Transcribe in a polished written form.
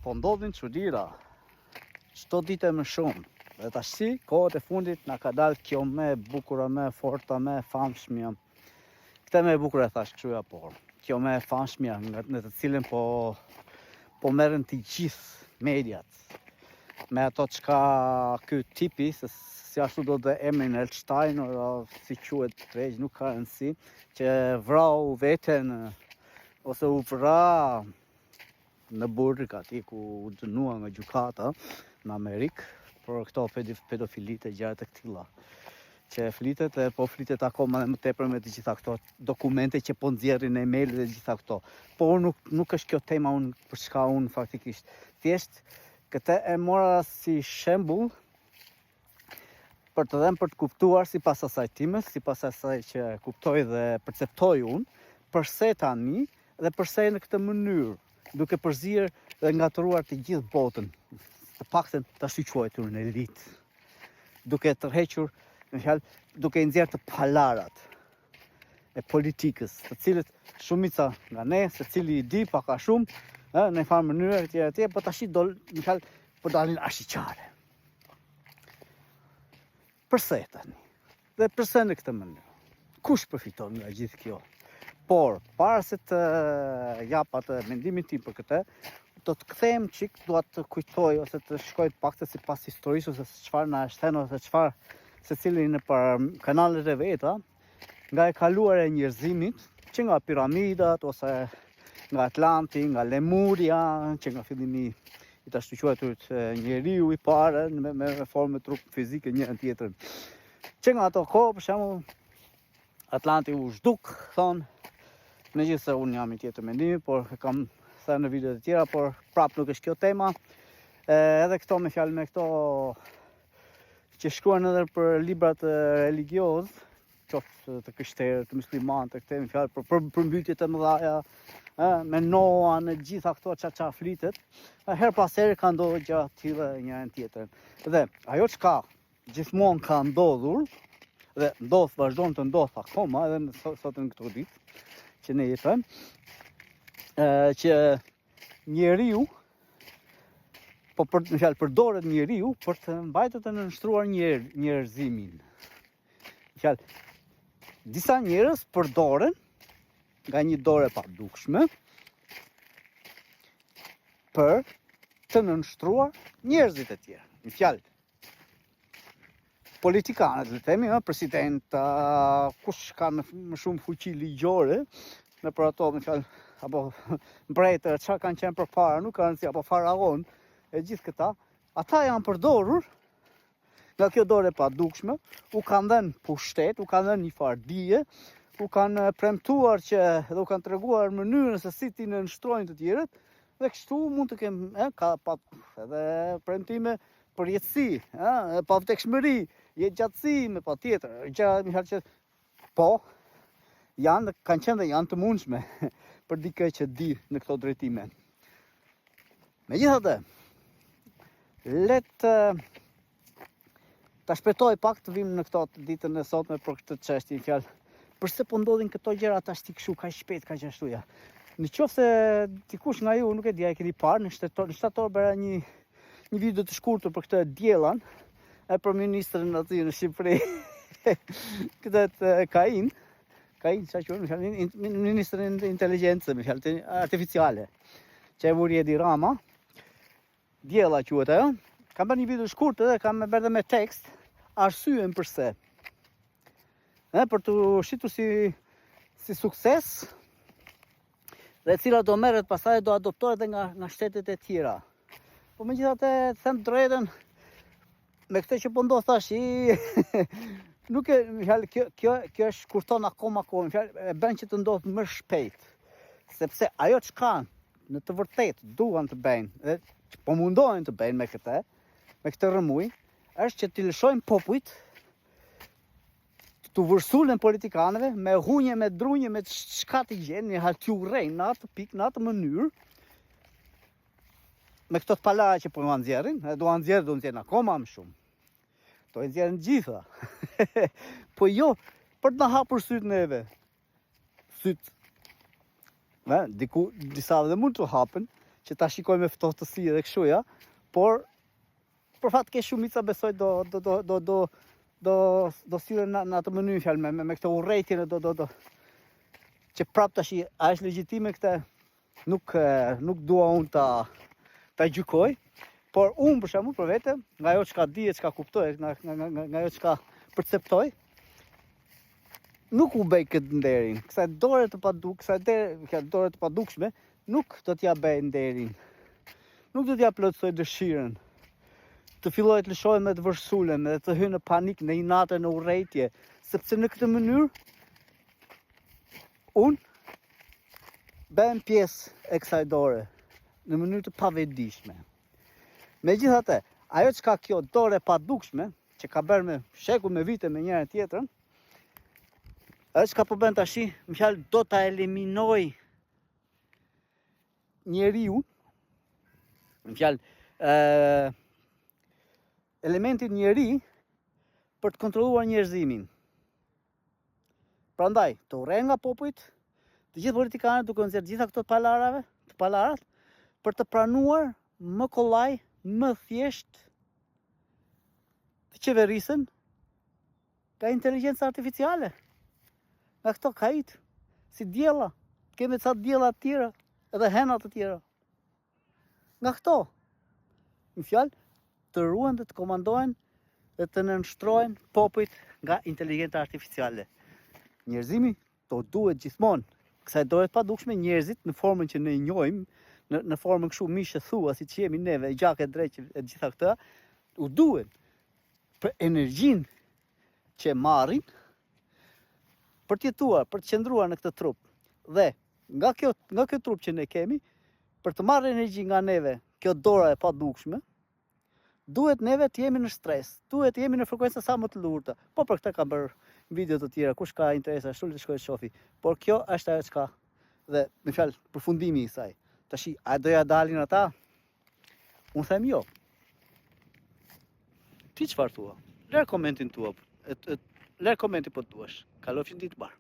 po ndodhin çuditëra. Çdo ditë më shumë. Dhe tash kohët e fundit na ka dalë kjo më e bukur, më e fortë, më e famshme. Këtë më e bukur e thash kështu por. Kjo më e famshme në të cilën po merren të gjithë mediat. Me ato çka ky tipi, si ashtu do të emrin Elstein, si quhet tregj, nuk ka rëndësi, që vrau veten ose u vra në burg aty ku u dënua nga gjykata në Amerikë për këto pedofilitë e gjëra të këtilla. Që flitet e po flitet akoma më tepër me të gjitha këto dokumente që po nxjerrin në email dhe gjitha këto. Por nuk është kjo tema për çka unë faktikisht. Thjesht këtë e mora si shembull për të dhënë për të kuptuar sipas asaj time, sipas asaj që kuptoj dhe perceptoj unë, përse tani dhe përse në këtë mënyrë, duke përzier dhe ngatëruar të gjithë botën, të paktën ta quajtur në elitë, duke tërhequr, në fjalë, duke nxjerrë të palarat e politikës, të cilët shumica nga ne, secili i di pak a shumë, në një farë mënyrë etj, po tash në fjalë po dalin ashiqare. Përse tani? Dhe përse në këtë mënyrë? Kush përfiton nga gjithë kjo? Por, para se të jap atë mendimin tim për këtë, do të kthehem çik, dua të kujtoj ose të shkoj pak sipas historisë ose çfarë na shten ose çfarë secili në për kanalet e veta, nga e kaluar e njerëzimit, që nga piramidat ose nga Atlanti, nga Lemuria, që nga fillimi i të quajturit njeriu i parë me formë trup fizike njërin tjetrën. Që nga ato kohë, për shembull, Atlanti u zhduk, thonë, megjithëse unë jam i tjetër mendimi, por e kam thënë në videot e tjera, por prap nuk është kjo tema. Edhe këto me fjalë me këto që shkruan edhe për librat religioz, qoftë të krishterë, të muslimanë, të këtë me fjalë për përmbytjet e mëdha, me Noa, në gjitha këto qa flitet, her pas here ka ndodhur gjëra të tilla njërin tjetrën. Dhe ajo çka gjithmonë ka ndodhur dhe vazhdon të ndodh akoma edhe sot në këtë ditë që ne jetojmë, që njeriu përdoret njeriu për të mbajtur të nënshtruar njerëzimin. Disa njerëz përdoren nga një dorë e padukshme për të nënshtruar njerëzit e tjerë. Në fjalë, politikanët, le të themi, presidenta, kush ka më shumë fuqi ligjore në për ato, në fjalë, apo mbretër, çfarë kanë qenë përpara, nuk ka rëndësi, apo faraon, e gjithë këta, ata janë përdorur nga kjo dorë e padukshme, u kanë dhënë pushtet, u kanë dhënë një farë dije, u kanë premtuar që dhe u kanë treguar mënyrën se si ti nënshtrojnë të tjerët, dhe kështu mund të kemë edhe premtime për jetësi, pavdekshmëri, jetëgjatësi me patjetër, gjëra që po kanë qenë dhe janë të mundshme për dikë që di në këto drejtime. Megjithatë, le të ta shpejtoj pak të vim në këto ditën e sotme për këtë çështje, fjalë. Përse po ndodhin këto gjëra tash kështu kaq shpejt, kaq ashtu ja. Nëse dikush nga ju nuk e di, e keni parë në shtator bëra një video të shkurtër për këtë diellan për ministrin aty në Shqipëri. Këtë Kain, çfarë quhet, ministrin e inteligjencës, me fjalë artificiale, që e vuri Edi Rama. Diella quhet ajo. Kam bërë një video shkurtër dhe kam bërë me tekst arsyen përse. Për të shitur si sukses, dhe cila do merret pastaj do adoptohet edhe nga shtetet e tjera. Po megjithatë, them drejtën, me këtë që po ndodh tash, nuk e kjo është kurton akoma, e bën që të ndodh më shpejt. Sepse ajo çka në të vërtetë duan të bëjnë, dhe po mundohen të bëjnë me këtë rrëmuj, është që t'i lëshojnë popujt të vërsulen politikanëve me hunje, me drunje, me çka të gjenë, një halë t'ju rejnë në atë pikë, në atë mënyrë, me këto të palara që po më nxjerrin, do nxjerrin akoma më shumë. Do nxjerrin gjitha. Po jo, për të na hapur sytë neve. Sytë. Disa dhe mund të hapen, që ta shikoj me ftohtësi dhe kështu ja, por për fat ke shumica besoj do sillen në atë mënyrë fjalë me këtë urrëtitje që prap tash a është legjitime këtë nuk dua unë ta gjykoj, por unë për shembull për vete, nga ajo çka di e çka kuptoj, nga ajo çka perceptoj, nuk u bëj këtë nderin. Kësaj dore të padukshme, nuk do t'ja bëj nderin. Nuk do t'ja plotësoj dëshirën. Të filloj të lëshoj me të vërsulem dhe të hyj në panik, në inate, në urrëtitje, sepse në këtë mënyrë unë bëhem pjesë e kësaj dore në mënyrë të pavetdijshme. Megjithatë, ajo çka kjo dore padukshme, që ka bërë me shekuj me vite me njëra tjetrën, ajo çka po bën tash, më fjalë do ta eliminoj njeriu, më fjalë elementin njeri për të kontrolluar njerëzimin. Prandaj, të urrej nga popujt, të gjithë politikanët duke nxjerrë gjitha këto të palarat për të pranuar më kollaj, më thjesht të qeverisën ka inteligjenca artificiale. Nga këto kajit, si diella, kemi ca diella të tjera, edhe hena të tjera. Nga këto, në fjalë, të ruhen dhe të komandohen dhe të nënshtrohen popujt nga inteligjenca artificiale. Njerëzimi to duhet gjithmonë, kësaj dohet padukshme njerëzit në formën që ne i njohim, në formën kështu mishë thua, si që jemi neve, gjakë e dreqë e gjitha këta, u duhet për energjinë që marrin, për të jetuar, për të qëndruar në këtë trup. Dhe nga kjo trup që ne kemi, për të marrë energji nga neve, kjo dora e padukshme, duhet neve të jemi në stres, duhet të jemi në frekuenca sa më të lurta. Po për këtë kam bërë video të tjera, kush ka interesa, ashtu le të shkojë të shofi. Por kjo është ajo çka dhe në fjalë përfundimi i saj. Tashi, a doja dalin ata? Unë them jo. Ti çfarë thua? Lër komentin tuaj. Lër komenti po duash. Kalofshin ditë të mbar.